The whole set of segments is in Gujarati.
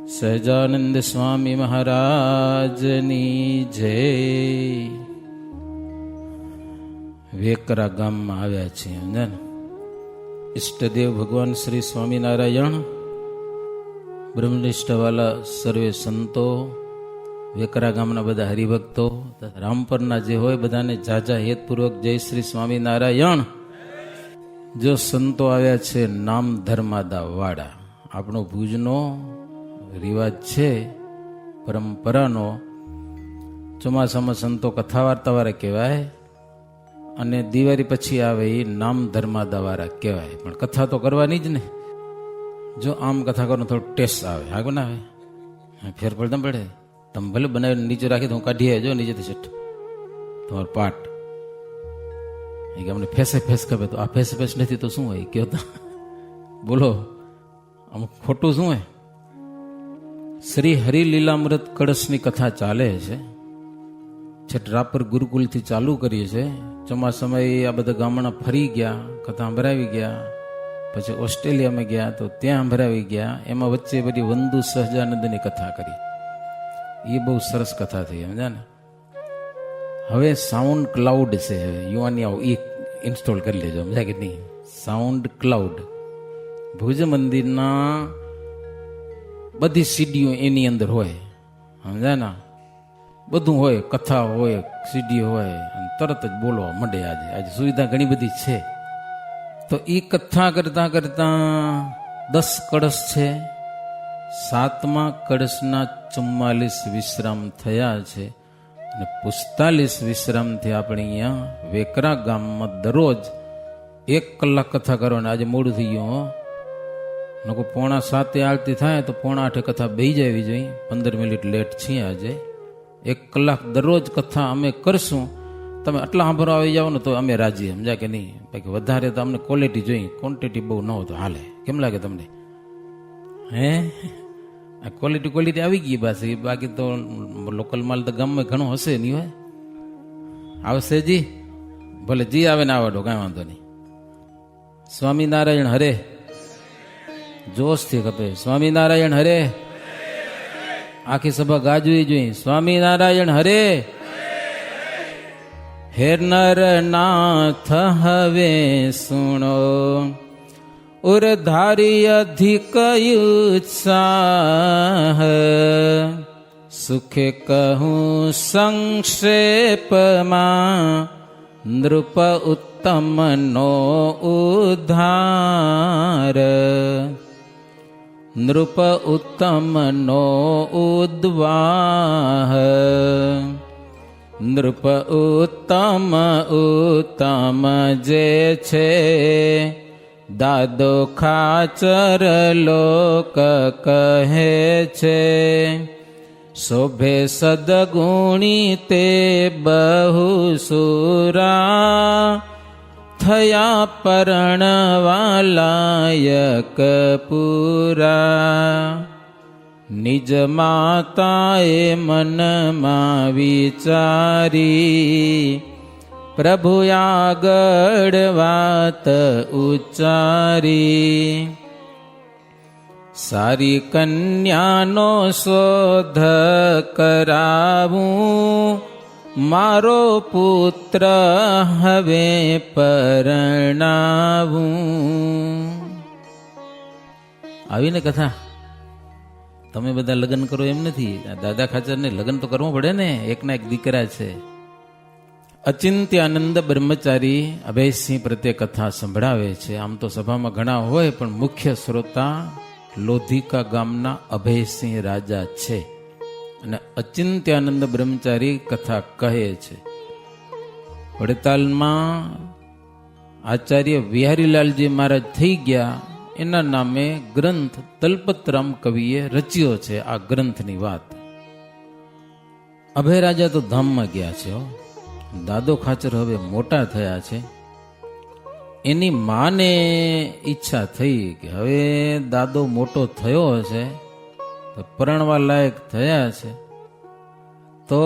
સહજાનંદ સ્વામી મહારાજની જય. વેકરા ગામમાં આવ્યા છીએ ને ઈષ્ટદેવ ભગવાન શ્રી સ્વામિનારાયણ, બ્રહ્મનિષ્ઠવાલા સર્વે સંતો, વેકરા ગામના બધા હરિભક્તો, રામપરના જે હોય બધાને જાજા હેતપૂર્વક જય શ્રી સ્વામિનારાયણ. જો સંતો આવ્યા છે નામ ધર્માદા વાળા, આપણો ભુજનો રિવાજ છે, પરંપરાનો. ચોમાસામાં સંતો કથા વાર્તા વાળા કહેવાય અને દિવાળી પછી આવે એ નામ ધર્માદા વાળા કહેવાય. પણ કથા તો કરવાની જ ને. જો આમ કથા કરો થોડો ટેસ્ટ આવે, હા બનાવે ફેર પડતા પડે. તમે ભલે બનાવીને નીચે રાખી તો હું કાઢી આવજો નીચેથી સેટ તમારો પાઠ. એ કે અમને ફેસે ફેસ ખપે, તો આ ફેસ ફેસ નથી તો શું હોય કયો તો બોલો, આમ ખોટું શું હોય? શ્રી હરિલીલામૃત કળશની કથા ચાલે છે. છેટ રાપર ગુરુકુલથી ચાલુ કરીએ છે. ચોમાસામાં આ બધા ગામડા ફરી ગયા, કથા સંભળાવી ગયા. પછી ઓસ્ટ્રેલિયામાં ગયા તો ત્યાં સંભળાવી ગયા. એમાં વચ્ચે બધી વંદુ સહજાનંદની કથા કરી. એ બહુ સરસ કથા થઈ સમજ્યા ને. હવે સાઉન્ડ ક્લાઉડ છે, હવે યુવાની આવો એ ઇન્સ્ટોલ કરી લેજો, સમજ્યા કે નહીં? સાઉન્ડ ક્લાઉડ ભુજ મંદિરના બધી સીડીઓ એની અંદર હોય, સમજ્યા ને? બધું હોય, કથા હોય, સીડી હોય, અને તરત જ બોલવા માંડે. આજે સુવિધા ઘણી બધી છે. તો એ કથા કરતા કરતા 10 કળશ છે. 7મા કળશના 44 વિશ્રામ થયા છે અને 45 વિશ્રામથી આપણે અહીંયા વેકરા ગામમાં દરરોજ 1 કલાક કથા કરવાની. આજે મોડું થઈ ગયું, નકો 6:45 આરતી થાય તો 7:45 કથા બેહી જવી જોઈએ. 15 મિનિટ લેટ છીએ આજે. 1 કલાક દરરોજ કથા અમે કરશું. તમે આટલા સાંભળવા આવી જાઓ ને તો અમે રાજી, સમજ્યા કે નહીં? બાકી વધારે તો અમને ક્વોલિટી જોઈએ, ક્વોન્ટિટી બહુ ન હોય તો હાલે. કેમ લાગે તમને? હે, આ ક્વોલિટી આવી ગઈ પાછી. બાકી તો લોકલ માલ તો ગામમાં ઘણો હશે નહીં હોય. આવશે જી, ભલે જી આવે ને આવડો, કાંઈ વાંધો નહીં. સ્વામિનારાયણ હરે, જોશથી ખપે. સ્વામિનારાયણ હરે, આખી સભા ગાજવી જોઈએ. સ્વામિનારાયણ હરે. હે નરનાથ હવે સુણો, ઉરધારી અધિક ઉત્સાહ, સુખે કહું સંક્ષેપમાં, નૃપ ઉત્તમ નો ઉદ્ધાર, નૃપ ઉત્તમ નો ઉદ્વાહ, નૃપ ઉત્તમ ઉત્તમ જે છે, દાદો ખાચર લોક કહે છે, શોભે સદગુણી તે બહુ સુરા, થયા પરણવાલાયક પૂરા. નિજ માતાએ મનમાં વિચારી, પ્રભુ આગળ વાત ઉચ્ચારી. સારી કન્યાનો શોધ કરાવું, મારો પુત્ર હવે પરણાવું. આવીને કથા. તમે બધા લગ્ન કરો એમ નથી. દાદા ખાચરને લગ્ન તો કરવું પડે ને. એકના એક દીકરા છે. અચિંત્યાનંદ બ્રહ્મચારી અભયસિંહ પ્રત્યે કથા સંભળાવે છે. આમ તો સભામાં ઘણા હોય, પણ મુખ્ય શ્રોતા લોધિકા ગામના અભયસિંહ રાજા છે. અને અચિંત્યાનંદ બ્રહ્મચારી કથા કહે છે. વડતાલમાં આચાર્ય વિહારીલાલજી મહારાજ થઈ ગયા. એના નામે ગ્રંથ તલપતરામ કવિએ રચ્યો છે. આ ગ્રંથની વાત. અભય રાજા તો ધામમાં ગયા છે. દાદો ખાચર હવે મોટા થયા છે. એની માને ઈચ્છા થઈ કે હવે દાદો મોટો થયો હશે, તો પરણવા લાયક થયા છે, તો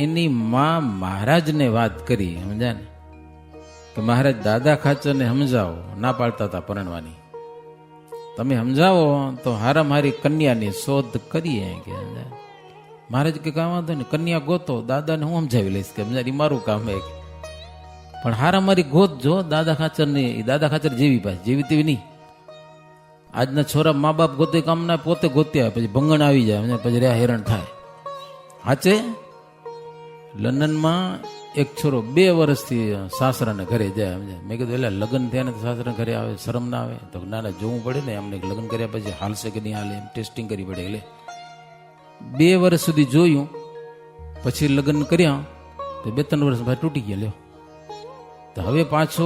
એની માં મહારાજને વાત કરી. સમજ્યા ને? કે મહારાજ દાદા ખાચરને સમજાવો. ના પાડતા હતા પરણવાની. તમે સમજાવો તો હારામ હારી કન્યાની શોધ કરીએ કે મહારાજ કે કામ વાંધો ને કન્યા ગોતો, દાદાને હું સમજાવી લઈશ કે સમજાય મારું કામ હે. પણ હારા મારી ગોત જો દાદા ખાચર ની, દાદા ખાચર જેવી પાસે જેવી તેવી નહીં. આજના છોરા મા બાપ ગોતે કામના પોતે ગોત્યા પછી ભંગણ આવી જાય પછી રહ્યા હેરાન થાય. હાચે લંડનમાં એક છોરો 2 વર્ષથી સાસરાને ઘરે જાય. મેં કીધું એટલે લગ્ન થયા ને સાસરા ઘરે આવે, શરમ ના આવે? તો ના જોવું પડે ને અમને, લગ્ન કર્યા પછી હાલશે કે નહીં હાલે એમ ટેસ્ટિંગ કરવી પડે. એટલે 2 વર્ષ સુધી જોયું, પછી લગ્ન કર્યા તો 2-3 વર્ષ ભાઈ તૂટી ગયા. લ્યો તો હવે પાછો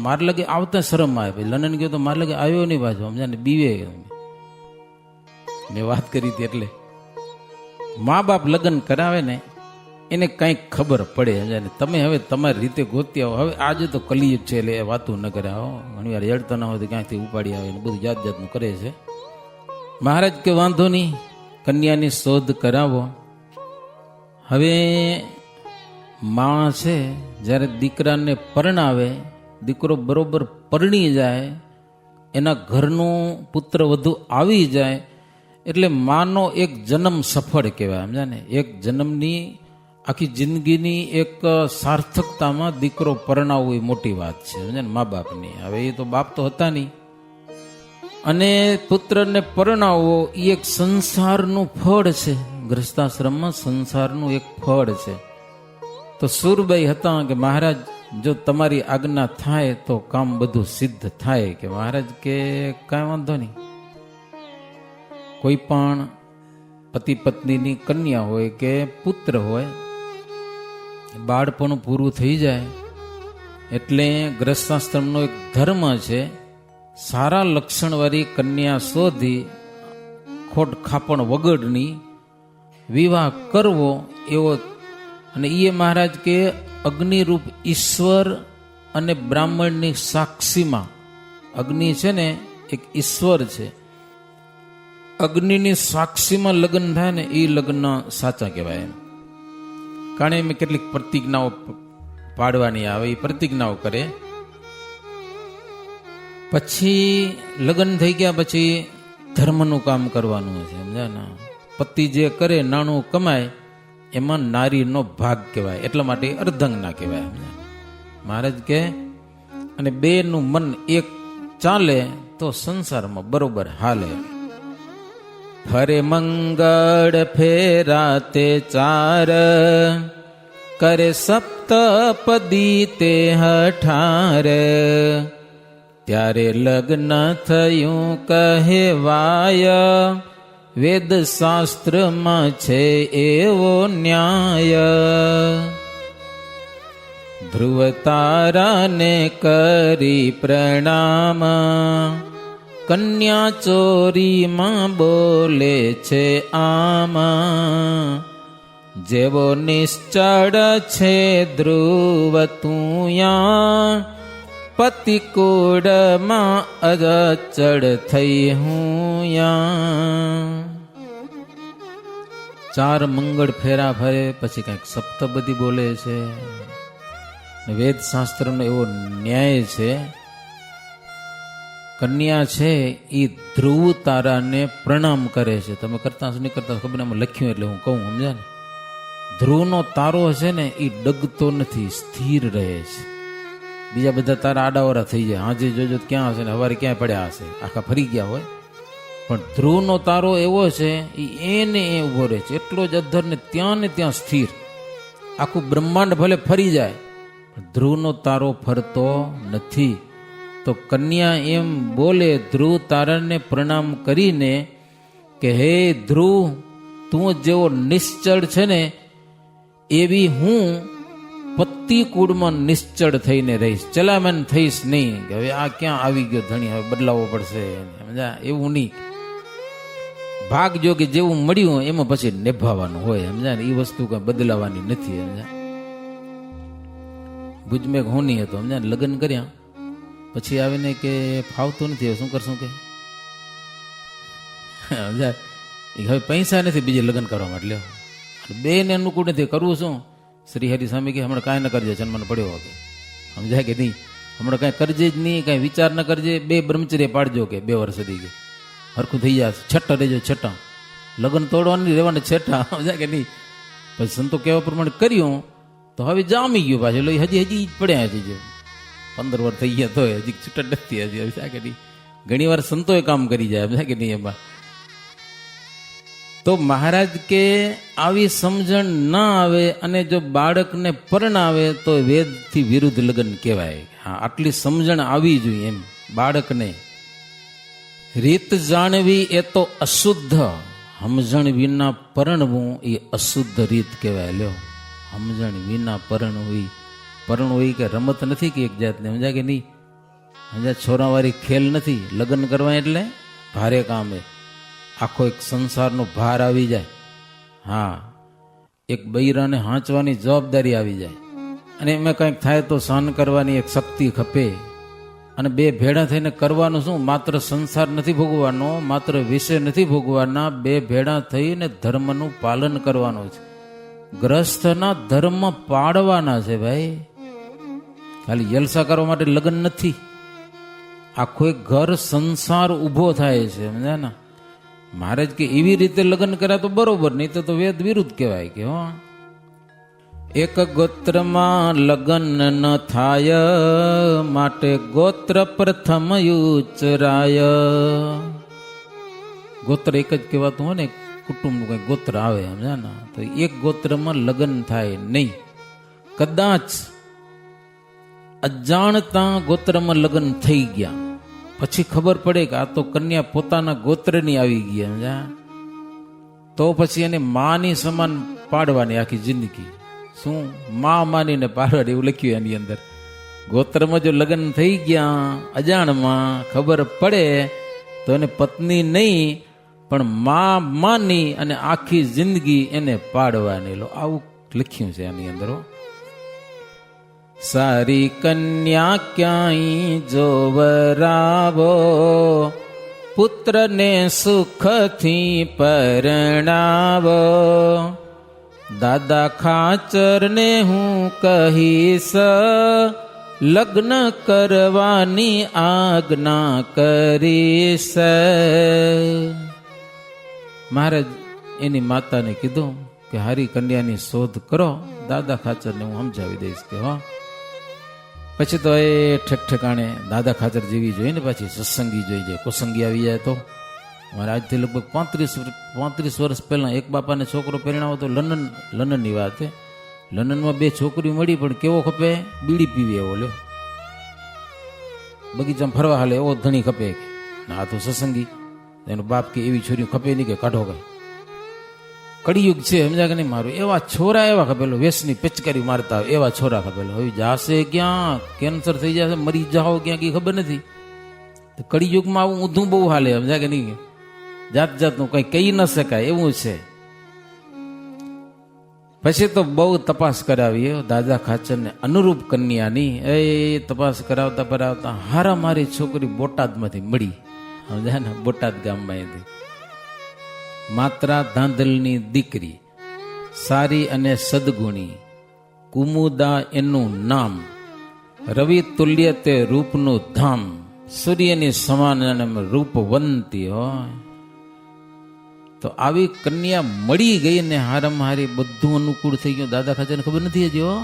માર લગે આવતા શરમ આવે. પછી લંડન ગયો તો માર લગે આવ્યો નહીં પાછો, સમજાને બીવે. મેં વાત કરી હતી એટલે મા બાપ લગ્ન કરાવે ને એને કંઈક ખબર પડે. સમજાય તમે હવે તમારી રીતે ગોતી આવો. હવે આજે તો કલિયુગ છે એટલે વાતું ન કરે. ઘણી વાર હેડતા ના હોય તો ક્યાંથી ઉપાડી આવે ને બધું જાત જાતનું કરે છે. મહારાજ કે વાંધો નહીં, કન્યાની શોધ કરાવો. હવે માં છે જ્યારે દીકરાને પરણાવે, દીકરો બરોબર પરણી જાય, એના ઘરનું પુત્ર વધુ આવી જાય એટલે માનો એક જન્મ સફળ કહેવાય. સમજા ને, એક જન્મની આખી જિંદગીની એક સાર્થકતામાં દીકરો પરણાવવો એ મોટી વાત છે સમજા ને મા બાપની. હવે એ તો બાપ તો હતા નહીં, અને પુત્રને પરણાવવો એ એક સંસારનું ફળ છે. ગૃહસ્થાશ્રમમાં સંસારનું એક ફળ છે. તો સુરબાઈ હતા કે મહારાજ જો તમારી આજ્ઞા થાય તો કામ બધું સિદ્ધ થાય. કે મહારાજ કે કાંઈ વાંધો નહીં, કોઈ પણ પતિ પત્નીની કન્યા હોય કે પુત્ર હોય, બાળપણ પૂરું થઈ જાય એટલે ગ્રસ્તાશ્રમનો એક ધર્મ છે, સારા લક્ષણવાળી કન્યા શોધી ખોટ ખાપણ વગરની વિવાહ કરવો એવો. અને એ મહારાજ કે અગ્નિરૂપ ઈશ્વર અને બ્રાહ્મણની સાક્ષીમાં, અગ્નિ છે ને એક ઈશ્વર છે, અગ્નિની સાક્ષીમાં લગ્ન થાય ને એ લગ્ન સાચા કહેવાય. કારણ એમ કેટલીક પ્રતિજ્ઞાઓ પાડવાની આવે, એ પ્રતિજ્ઞાઓ કરે. પછી લગ્ન થઈ ગયા પછી ધર્મનું કામ કરવાનું છે સમજા ને. પતિ જે કરે નાણું કમાય એમાં નારીનો ભાગ કહેવાય, એટલા માટે અર્ધંગના કહેવાય. મહારાજ કે અને બેનું મન એક ચાલે તો સંસારમાં બરોબર હાલે. ફરે મંગળ ફેરાતે 4, કરે સપ્તપદી તે 18, ત્યારે લગ્ન થયું કહેવાય, વેદ શાસ્ત્રમાં છે એવો ન્યાય. ધ્રુવ તારાને કરી પ્રણામ, કન્યા ચોરીમાં બોલે છે આમાં, જેવો નિશ્ચળ છે ધ્રુવ તુયા, પતિકુળમાં અચળ થઈ હું યાં. 4 મંગળ ફેરા ફરે પછી કંઈક સપ્તપદી બોલે છે. વેદ શાસ્ત્રનો એવો ન્યાય છે, કન્યા છે એ ધ્રુવ તારાને પ્રણામ કરે છે. તમે કરતા નહીં કરતા ખબર એમાં લખ્યું એટલે હું કહું સમજ્યા ને. ધ્રુવનો તારો છે ને એ ડગતો નથી, સ્થિર રહે છે. બીજા બધા તારા આડાવરા થઈ જાય, હાજે જોજો ક્યાં હશે ને હવારે ક્યાંય પડ્યા હશે, આખા ફરી ગયા હોય. પણ ધ્રુવનો તારો એવો છે એને એ ઉભો રહે છે, એટલો જ અધર ને ત્યાં સ્થિર. આખું બ્રહ્માંડ ભલે ફરી જાય પણ ધ્રુવનો તારો ફરતો નથી. તો કન્યા એમ બોલે ધ્રુવ તારાને પ્રણામ કરીને કે હે ધ્રુવ, તું જેવો નિશ્ચળ છે ને એવી હું પતિકુળમાં નિશ્ચળ થઈને રહીશ, ચલામણ થઈશ નહીં. કે હવે આ ક્યાં આવી ગયો ધણી, હવે બદલાવવો પડશે સમજા, એવું નહીં. ભાગ જો કે જેવું મળ્યું એમાં પછી નિભાવવાનું હોય સમજા ને, એ વસ્તુ કઈ બદલાવાની નથી સમજા. ભુજમેં હોની હતો સમજા, લગ્ન કર્યા પછી આવીને કે ફાવતું નથી, શું કરશું કે સમજા. હવે પૈસા નથી બીજે લગ્ન કરવા માટે, બેને અનુકૂળ નથી, કરવું શું? શ્રી હરિ સ્વામી કે હમણાં કાંઈ ન કરજે, જન્મનો પડ્યો કે સમજાય કે નહીં, હમણાં કાંઈ કરજે જ નહીં, કાંઈ વિચાર ન કરજે, 2 બ્રહ્મચર્ય પાડજો કે 2 વર્ષ સુધી કે હરખું થઈ જશે, છઠ્ઠા રહેજો, છઠ્ઠા લગ્ન તોડવાની રહેવાના છઠ્ઠા, સમજ્યા કે નહીં? પછી સંતો કહેવા પ્રમાણે કર્યું તો હવે જામી ગયું પાછું, હજી હજી પડ્યા હજી જો 15 વર્ષ થઈ ગયા તો હજી છૂટા નથી, હજી સમજ્યા કે નહીં? ઘણી વાર સંતોએ કામ કરી જાય, સમજ્યા કે નહીં? એમાં તો મહારાજ કે આવી સમજણ ના આવે અને જો બાળકને પરણાવે તો વેદથી વિરુદ્ધ લગ્ન કહેવાય. હા, આટલી સમજણ આવી જોઈએ એમ બાળકને. રીત જાણવી એ તો અશુદ્ધ, સમજણ વિના પરણવું એ અશુદ્ધ રીત કહેવાય. લ્યો, સમજણ વિના પરણવું કે રમત નથી કે એક જાતને, સમજ્યા કે નહીં? સમજ્યા? છોરાવાળી ખેલ નથી. લગ્ન કરવા એટલે ભારે કામ હે, આખો એક સંસારનો ભાર આવી જાય. હા, એક બૈરાને હાંચવાની જવાબદારી આવી જાય અને એમાં કંઈક થાય તો સહન કરવાની એક શક્તિ ખપે. અને બે ભેળા થઈને કરવાનું શું? માત્ર સંસાર નથી ભોગવાનો, માત્ર વિષય નથી ભોગવાના, બે ભેળા થઈને ધર્મનું પાલન કરવાનું છે. ગ્રસ્થના ધર્મ પાડવાના છે ભાઈ. ખાલી જલસા કરવા માટે લગ્ન નથી. આખો એક ઘર સંસાર ઊભો થાય છે, સમજ્યા ને? મહારાજ કે એવી રીતે લગ્ન કર્યા તો બરોબર, નહીં તો વેદ વિરુદ્ધ કહેવાય. કે હો, એક ગોત્રમાં લગ્ન ન થાય, માટે ગોત્ર પ્રથમ ઉચરાય. ગોત્ર એક જ કહેવાતું હોય ને, કુટુંબનું કઈ ગોત્ર આવે, સમજ્યા ને? તો એક ગોત્રમાં લગ્ન થાય નહીં. કદાચ અજાણતા ગોત્રમાં લગ્ન થઈ ગયા, પછી ખબર પડે કે આ તો કન્યા પોતાના ગોત્રની આવી ગઈ, સમજ્યા? તો પછી એને માની સમાન પાડવાની આખી જિંદગી. શું? માં માનીને પાડવાની, એવું લખ્યું એની અંદર. ગોત્રમાં જો લગ્ન થઈ ગયા અજાણમાં, ખબર પડે તો એને પત્ની નહીં પણ માં માની અને આખી જિંદગી એને પાડવાની. આવું લખ્યું છે આની અંદર. સારી કન્યા ક્યાંય જોવરાવો, પુત્રને સુખથી પરણાવો. દાદા ખાચરને હું કહીશ, લગ્ન કરવાની આજ્ઞા કરીશ. મહારાજ એની માતાને કીધું કે હારી કન્યાની શોધ કરો, દાદા ખાચરને હું સમજાવી દઈશ. કે હો, પછી તો એ ઠેકઠેકાણે દાદા ખાચર જેવી જોઈએ ને, પાછી સત્સંગી જોઈ જાય. કુસંગી આવી જાય તો મારે આજથી લગભગ 35 વર્ષ પહેલાં એક બાપાને છોકરો પરિણાવો તો લંડનની વાત છે. લંડનમાં 2 છોકરીઓ મળી, પણ કેવો ખપે? બીડી પીવી એવો. લ્યો, બગીચામાં ફરવા હાલે એવો ધણી ખપે. ના, તો સત્સંગી. એનો બાપ કે એવી છોરીઓ ખપે નહીં, કે કાઢો કઈ. કળિયુગ છે, સમજા કે નહીં? મારું એવા છોરા એવા ખપેલો, વેસની પિચકારી મારતા હોય એવા છોરા ખપેલો. હવે જાશે ક્યાં? કેન્સર થઈ જશે, મરી જાઓ ક્યાં, કઈ ખબર નથી. તો કળિયુગમાં આવું ઊંધું બહુ હાલે, સમજા કે નહીં? જાત જાતનું કઈ કહી ન શકાય એવું છે. પછી તો બહુ તપાસ કરાવી દાદા ખાચરને અનુરૂપ કન્યાની. એ તપાસ કરાવતા હારા મારી છોકરી બોટાદમાંથી મળી, સમજા ને? બોટાદ ગામમાં માત્રા ધાંધલની દીકરી, સારી અને સદગુણી, કુમુદા એનું નામ, રવિ તુલ્ય તે રૂપનું ધામ, સૂર્યની સમાન રૂપવંતી હોય. તો આવી કન્યા મળી ગઈ ને હારામાં હારી બધું અનુકૂળ થઈ ગયું. દાદા ખાચરને ખબર નથી હજી. હો,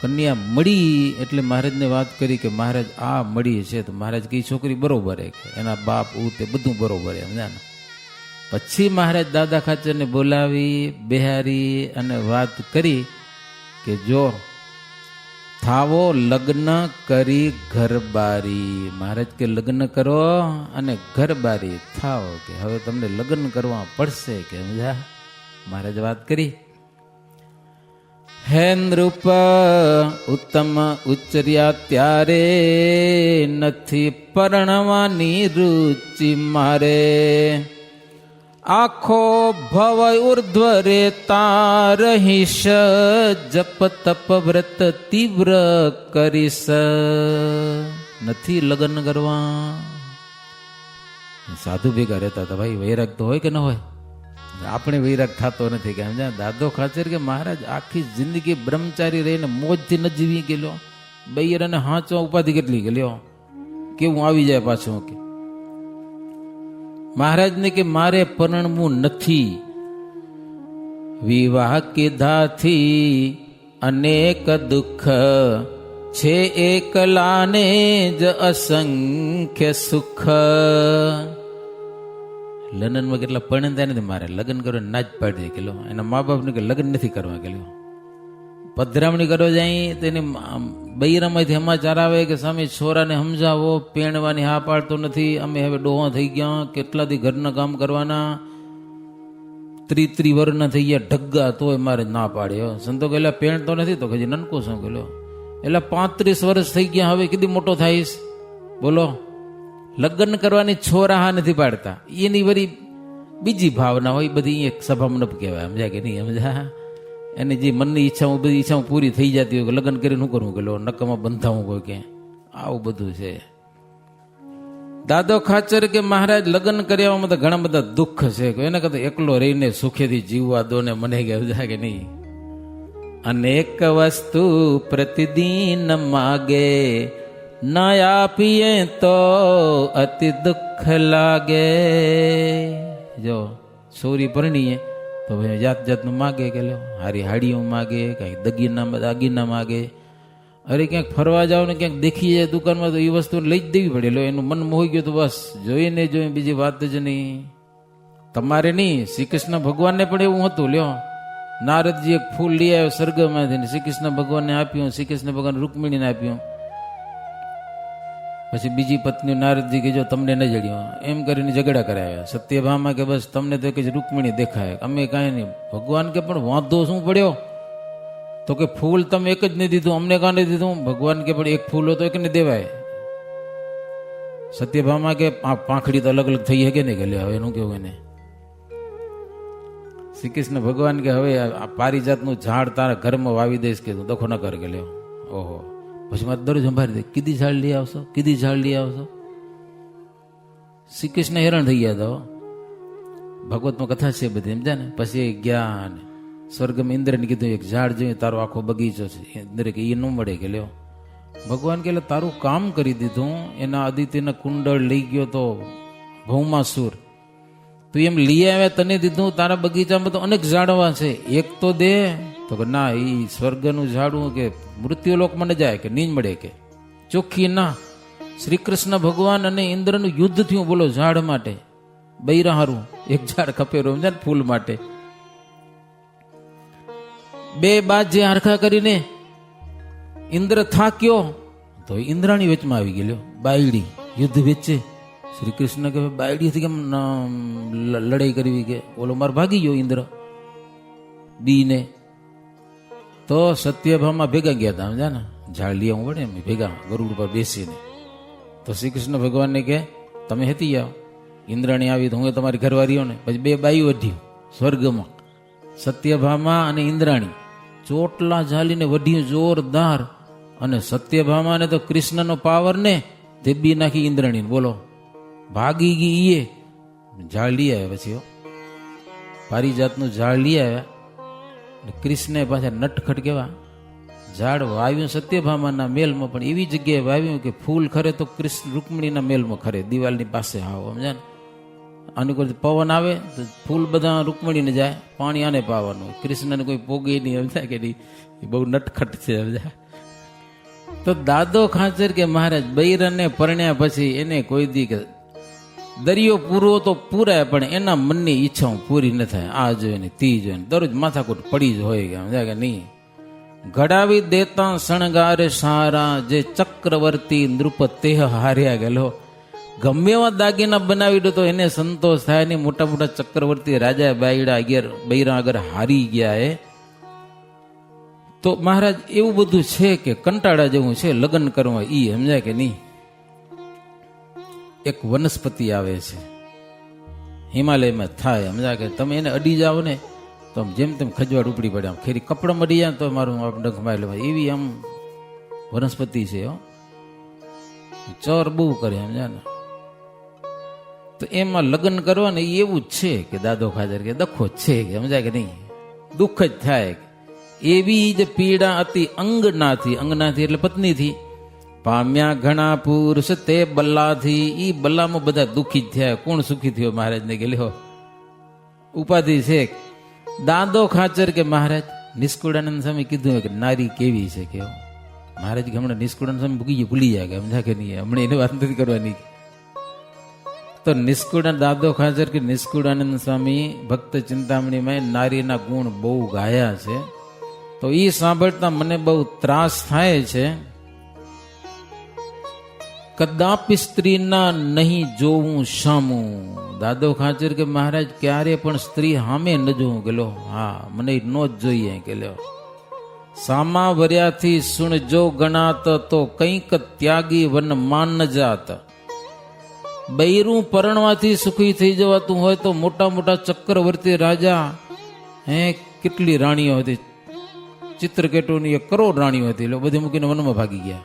કન્યા મળી એટલે મહારાજને વાત કરી કે મહારાજ આ મળી છે. તો મહારાજ કઈ છોકરી બરોબર હે, એના બાપ તે બધું બરોબર હે, સમજ્યા ને? પછી મહારાજ દાદા ખાચરને બોલાવી બિહારી અને વાત કરી કે જો થાવો લગ્ન કરી ઘરબારી. મહારાજ કે લગ્ન કરો અને ઘરબારી થાવ, કે હવે તમને લગ્ન કરવા પડશે. કે સમજ્યા? મહારાજ વાત કરી. હે નૃપ ઉત્તમ ઉચ્ચર્યા ત્યારે, નથી પરણવાની રુચિ મારે. આખો ભવ ઉર્ધ્વ રે તારહીશ, જપ તપ વ્રત તીવ્ર કરીશ. નથી લગ્ન કરવા. સાધુ ભેગા રહેતા હતા ભાઈ, વૈરાગ તો હોય કે ન હોય? આપણે વૈરાગ થતો નથી. કે સમજા? દાદો ખાચર કે મહારાજ આખી જિંદગી બ્રહ્મચારી રહીને મોજથી ન જીવી ગયેલો, બૈરાને હાંચવા ઉપાધિ કેટલી ગયેલો, કેવું આવી જાય પાછું. કે મહારાજને કે મારે પરણવું નથી, વિવાહ કીધાથી અનેક દુઃખ છે, એકલાને જ અસંખ્ય સુખ. લગ્નમાં કેટલા પરણતા નથી, મારે લગ્ન કરવા ના જ પાડી દે કે લો. એના મા બાપને કે લગ્ન નથી કરવા કે લો. પધરામણી કરવા જાય તેની બૈરામાંથી સમાચાર આવે કે સ્વામી છોરાને સમજાવો, પેણવાની હા પાડતો નથી, અમે હવે ડોહા થઈ ગયા, કેટલાથી ઘરના કામ કરવાના, 30 વર્ષના થઈ ગયા ઢગ્ગા, તોય મારે ના પાડ્યો. સંતો કે પેણતો નથી તો હજી નનકો શું કે એટલે 35 વર્ષ થઈ ગયા, હવે કીધી મોટો થાઈશ. બોલો, લગ્ન કરવાની છોરા હા નથી પાડતા. એની વળી બીજી ભાવના હોય, બધી એક સભા મંડપ કહેવાય, સમજ્યા કે નહીં સમજ્યા? એની જે મનની ઈચ્છા બધી ઈચ્છાઓ પૂરી થઈ જતી હોય કે લગ્ન કરીને શું કરવું કે નક્કામાં બંધાવું કોઈ કે આવું બધું છે. દાદો ખાચર કે મહારાજ લગ્ન કર્યામાં તો ઘણા બધા દુઃખ છે, એને કહેતો એકલો રહીને સુખેથી જીવવા દો ને, મને ગયા કે નહીં. અનેક વસ્તુ પ્રતિદિન માગે, ન આપીએ તો અતિ દુઃખ લાગે. જો છોરી પરણીએ તો ભાઈ જાત જાતનું માગે કે લો, હારી હાડીઓ માગે, કંઈક દાગીના માગે. અરે ક્યાંક ફરવા જાઓ ને ક્યાંક દેખી જાય દુકાનમાં તો એ વસ્તુ લઈ જ દેવી પડે. લો એનું મન મોહી ગયું તો બસ જોઈને જોઈએ, બીજી વાત જ નહીં. તમારે નહીં, શ્રી કૃષ્ણ ભગવાનને પણ એવું હતું. લ્યો, નારદજી એક ફૂલ લઈ આવ્યો સ્વર્ગમાંથી, શ્રી કૃષ્ણ ભગવાનને આપ્યું, શ્રી કૃષ્ણ ભગવાન રૂકમિણીને આપ્યું. પછી બીજી પત્ની નારદજી કે જો તમને ન જડ્યો, એમ કરીને ઝઘડા કરાવ્યા. સત્યભામા કે બસ તમને તો કે રૂકમિણી દેખાય, અમે કાંઈ નહીં. ભગવાન કે પણ વાંધો શું પડ્યો? તો કે ફૂલ તમે એક જ નહીં દીધું, અમને કાં નહીં દીધું? ભગવાન કે પણ એક ફૂલ હોય તો એકને દેવાય. સત્યભામા કે પાંખડી તો અલગ અલગ થઈ શકે ને કે લે હવે એનું કેવું એને. શ્રી કૃષ્ણ ભગવાન કે હવે આ પારિજાતનું ઝાડ તારા ઘરમાં વાવી દઈશ કે તું દખો ન કર કે લ્યો. ઓહો, પછી મારે દરરોજ સંભાળી દે, કીધી ઝાડ લઈ આવશો, કીધી ઝાડ લઈ આવશો. શ્રી કૃષ્ણ હેરાન થઈ ગયા હતા. ભગવતમાં કથા છે બધી, સમજ્યા ને. પછી ગયા ને સ્વર્ગમાં ઇન્દ્રને કીધું એક ઝાડ જોઈએ, તારો આખો બગીચો છે. ઇન્દ્ર કે એ ન મળે કે લ્યો. ભગવાન કે તારું કામ કરી દીધું, એના આદિત્યના કુંડળ લઈ ગયો તો ભૌમાસુર, તું એમ લઈ આવ્યા, તને દીધું. તારા બગીચામાં તો અનેક ઝાડવા છે, એક તો દે. તો કે ના, એ સ્વર્ગનું ઝાડવું કે મૃત્યુલોકમાં ન જાય કે નહીં મળે કે. ચોખ્ખી ના. શ્રી કૃષ્ણ ભગવાન અને ઇન્દ્રનું યુદ્ધ થયું, બોલો, ઝાડ માટે. બૈરા હારું એક ઝાડ ખપે ને ફૂલ માટે. બે બાદ જે હરખા કરીને ઇન્દ્ર થાક્યો તો ઇન્દ્રાણી વેચમાં આવી ગયેલો. બાયડી યુદ્ધ વેચે. શ્રી કૃષ્ણ કે બાયડીથી કેમ લડાઈ કરવી કે ઓલો માર ભાગી ગયો ઇન્દ્ર બીને. તો સત્યભામા ભેગા ગયા હતા, સમજ્યા ને, ઝાડ લઈ આવું પડે એમ ભેગા ગરુડ પર બેસીને. તો શ્રી કૃષ્ણ ભગવાનને કે તમે હેતી જાઓ. ઇન્દ્રાણી આવી તો હું તમારી ઘરવાળીઓ ને. પછી બે બાઈઓ વઢ્યું સ્વર્ગમાં, સત્યભામા અને ઇન્દ્રાણી. ચોટલા ઝાલીને વઢ્યું જોરદાર. અને સત્યભામાને તો કૃષ્ણનો પાવર ને દેબી નાખી ઇન્દ્રાણીને. બોલો, ભાગી ગઈ. એ ઝાડ લઈ આવ્યા. પછી પારિજાતનું ઝાડ લઈ આવ્યા. કૃષ્ણે પાછા નટખટ કેવા ઝાડ વાવ્યું સત્યભામાના મેલમાં, પણ એવી જગ્યાએ વાવ્યું કે ફૂલ ખરે તો કૃષ્ણ રૂકમિણીના મેલમાં ખરે, દિવાલની પાસે. આવો સમજા ને. આની કોઈ પવન આવે તો ફૂલ બધા રૂકમિણીને જાય, પાણી આને પાવાનું. કૃષ્ણને કોઈ પોગે નહીં, સમજાય કે નહીં. એ બહુ નટખટ છે, સમજા. તો દાદો ખાચર કે મહારાજ બૈરાને પરણ્યા પછી એને કોઈ દી કે દરિયો પૂરો તો પૂરાય, પણ એના મનની ઈચ્છાઓ પૂરી ન થાય. આ જોઈને તી જોઈને દરરોજ માથાકૂટ પડી જ હોય કે સમજાય કે નહીં. ઘડાવી દેતા શણગારે સારા, જે ચક્રવર્તી નૃપતે હાર્યા ગયેલો. ગમે એવા દાગીના બનાવી દો તો એને સંતોષ થાય નહીં. મોટા મોટા ચક્રવર્તી રાજા બૈરા આગળ હારી ગયા. એ તો મહારાજ એવું બધું છે કે કંટાળા જેવું છે લગ્ન કરવા. ઈ સમજાય કે નહીં. એક વનસ્પતિ આવે છે હિમાલયમાં થાય, સમજાય કે તમે એને અડી જાઓ ને તો જેમ તેમ ખજવાડ ઉપડી પડે. આમ ખેરી કપડા મળી જાય તો મારું ડંખમાં લેવાય એવી આમ વનસ્પતિ છે. ચર બહુ કરે, સમજા ને. તો એમાં લગ્ન કરવા ને એવું જ છે કે દાદો ખાચર કે દખો છે કે સમજાય કે નહીં. દુઃખ જ થાય. એવી જ પીડા હતી અંગનાથી. અંગનાથી એટલે પત્નીથી. પામ્યા ઘણા પુરુષ તે બલ્લાથી. ઈ બલ્લામાં બધા દુઃખી જ થયા. કોણ સુખી થયો મહારાજને કે લ્યો ઉપાધિ છે. દાદો ખાચર કે મહારાજ નિષ્કુળાનંદ સ્વામી કીધું કે નારી કેવી છે કે મહારાજ કે હમણાં નિષ્કુળાનંદ સ્વામી ભૂલી જાય કે સમજા કે નહીં, હમણાં એને વાત નથી કરવાની. તો નિષ્કુળાનંદ દાદો ખાચર કે નિષ્કુળાનંદ સ્વામી ભક્ત ચિંતામણીમાં નારીના ગુણ બહુ ગાયા છે. તો એ સાંભળતા મને બહુ ત્રાસ થાય છે. કદાપી સ્ત્રીના નહીં જોવું સામું. દાદો ખાચર કે મહારાજ ક્યારે પણ સ્ત્રી સામે ન જોવું કે લો હા મને ન જ જોઈએ કે લો સામા વર્યાથી સુણજો ગણાત તો કંઈક ત્યાગી વન માન જાત. બૈરું પરણવાથી સુખી થઈ જવાતું હોય તો મોટા મોટા ચક્રવર્તી રાજા કેટલી રાણીઓ હતી, ચિત્રકેતુની 1 કરોડ રાણીઓ હતી, એટલે બધી મૂકીને વનમાં ભાગી ગયા.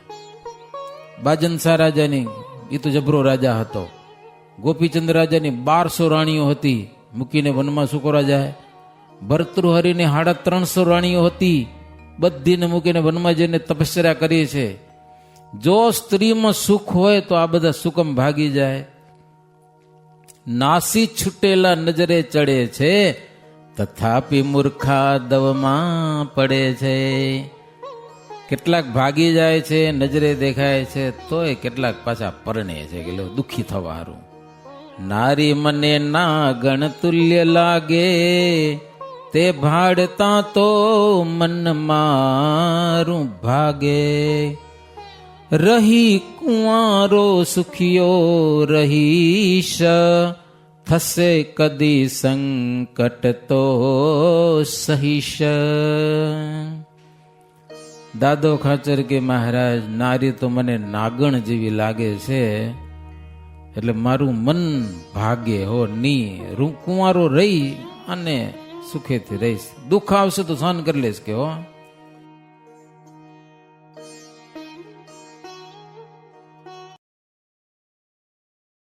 બાજનસા રાજાની એ તો જબરો રાજા હતો. ગોપીચંદ રાજાની 1200 રાણીઓ હતી, મૂકીને વનમાં શું કરવા જાય. ભર્તૃહરિની 350 રાણીઓ હતી, બધીને મૂકીને વનમાં જઈને તપસ્યા કરી છે. જો સ્ત્રીમાં સુખ હોય તો આ બધા સુકમ ભાગી જાય. નાસી છૂટેલા નજરે ચડે છે તથાપી મૂર્ખા દવમાં પડે છે. કેટલાક ભાગી જાય છે, નજરે દેખાય છે, તોય કેટલાક પાછા પરણે છે કે દુઃખી થવા હારું. નારી મને ના ગણતુલ્ય લાગે તે ભાડતા તો મન મારું ભાગે. રહી કુંવારો સુખિયો રહીશ થશે કદી સંકટ તો સહીશ. દાદો ખાચર કે મહારાજ નારી તો મને નાગણ જેવી લાગે છે, એટલે મારું મન ભાગે હો ની. કુંવારો રહી અને સુખેથી રહીશ. દુઃખ આવશે તો સહન કરી લઈશ કે હો.